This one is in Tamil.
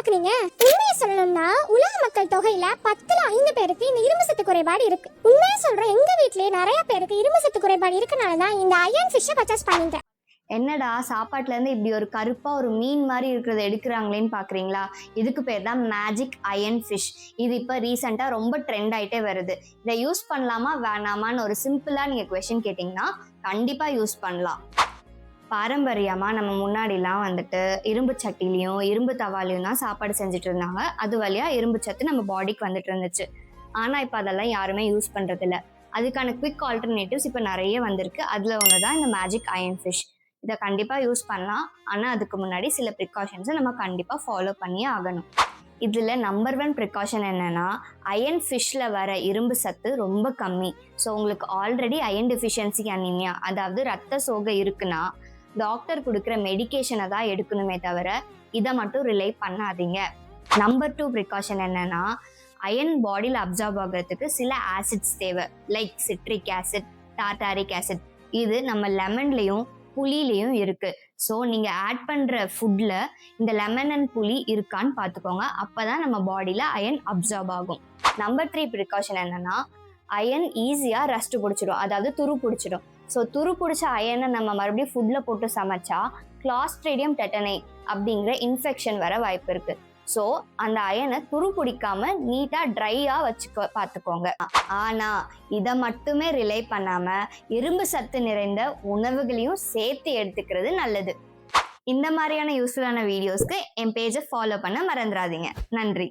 பாக்குறீங்க? உண்மையை சொல்லணும்னா உலக மக்கள் தொகையில 10ல் 5 பேருக்கு இந்த இரும்பு சத்து குறைபாடு இருக்கு. உண்மையை சொல்றேன், எங்க வீட்லயே நிறைய பேருக்கு இரும்பு சத்து குறைபாடு இருக்கனாலதான் இந்த அயன் ஃபிஷ்ஷை பர்ச்சேஸ் பண்ணிட்டேன். என்னடா சாப்பாட்டுல இருந்து இப்படி ஒரு கருப்பா ஒரு மீன் மாதிரி இருக்கிறத எடுக்கிறாங்களேன்னு பாக்குறீங்களா? இதுக்கு பேர் தான் மேஜிக் அயன் ஃபிஷ். இது இப்ப ரீசெண்டா ரொம்ப ட்ரெண்ட் ஆயிட்டே வருது. இதை யூஸ் பண்ணலாமா வேணாமான்னு ஒரு சிம்பிளா நீங்க கொஸ்டின் கேட்டீங்கன்னா கண்டிப்பா யூஸ் பண்ணலாம். பாரம்பரியமா நம்ம முன்னாடிலாம் வந்துட்டு இரும்பு சட்டிலையும் இரும்பு தவாலையும் தான் சாப்பாடு செஞ்சுட்டு இருந்தாங்க. அது வழியா இரும்பு சத்து நம்ம பாடிக்கு வந்துட்டு இருந்துச்சு. ஆனா இப்ப அதெல்லாம் யாருமே யூஸ் பண்றது இல்ல. அதுக்கான குவிக் ஆல்டர்னேட்டிவ்ஸ் இப்ப நிறைய வந்திருக்கு. அதுல ஒண்ணுதான் இந்த மேஜிக் அயன் ஃபிஷ். இதை கண்டிப்பா யூஸ் பண்ணலாம். ஆனா அதுக்கு முன்னாடி சில ப்ரிகாஷன்ஸை நம்ம கண்டிப்பா ஃபாலோ பண்ணியே ஆகணும். இதுல நம்பர் 1 ப்ரிகாஷன் என்னன்னா, அயன் ஃபிஷ்ல வர இரும்பு சத்து ரொம்ப கம்மி. ஸோ உங்களுக்கு ஆல்ரெடி அயன் டெஃபிஷியன்சி அனீமியா, அதாவது ரத்த சோகை இருக்குன்னா டாக்டர் கொடுக்குற மெடிகேஷனை தான் எடுக்கணுமே தவிர இதை மட்டும் ரிலை பண்ணாதீங்க. நம்பர் 2 ப்ரிகாஷன் என்னன்னா, அயன் பாடியில் அப்சார்ப் ஆகிறதுக்கு சில ஆசிட்ஸ் தேவை. Like citric acid, tartaric acid. இது நம்ம லெமன்லையும் புளிலையும் இருக்கு. ஸோ நீங்க ஆட் பண்ற ஃபுட்ல இந்த லெமன் அண்ட் புளி இருக்கான்னு பார்த்துக்கோங்க. அப்பதான் நம்ம பாடியில அயன் அப்சார்ப் ஆகும். நம்பர் 3 ப்ரிகாஷன் என்னன்னா, அயன் ஈஸியா ரஸ்ட் பிடிச்சிடும், அதாவது துரு பிடிச்சிடும். ஸோ துரு பிடிச்ச அயனை நம்ம மறுபடியும் ஃபுட்ல போட்டு சமைச்சா கிளாஸ்ட்ரிடியம் டெட்டனை அப்படிங்கிற இன்ஃபெக்ஷன் வர வாய்ப்பு இருக்கு. ஸோ அந்த அயனை துரு பிடிக்காம நீட்டா ட்ரையா வச்சுக்க பார்த்துக்கோங்க. ஆனா இதை மட்டுமே ரிலை பண்ணாம இரும்பு சத்து நிறைந்த உணவுகளையும் சேர்த்து எடுத்துக்கிறது நல்லது. இந்த மாதிரியான யூஸ்ஃபுல்லான வீடியோஸ்க்கு என் பேஜை ஃபாலோ பண்ண மறந்துடாதீங்க. நன்றி.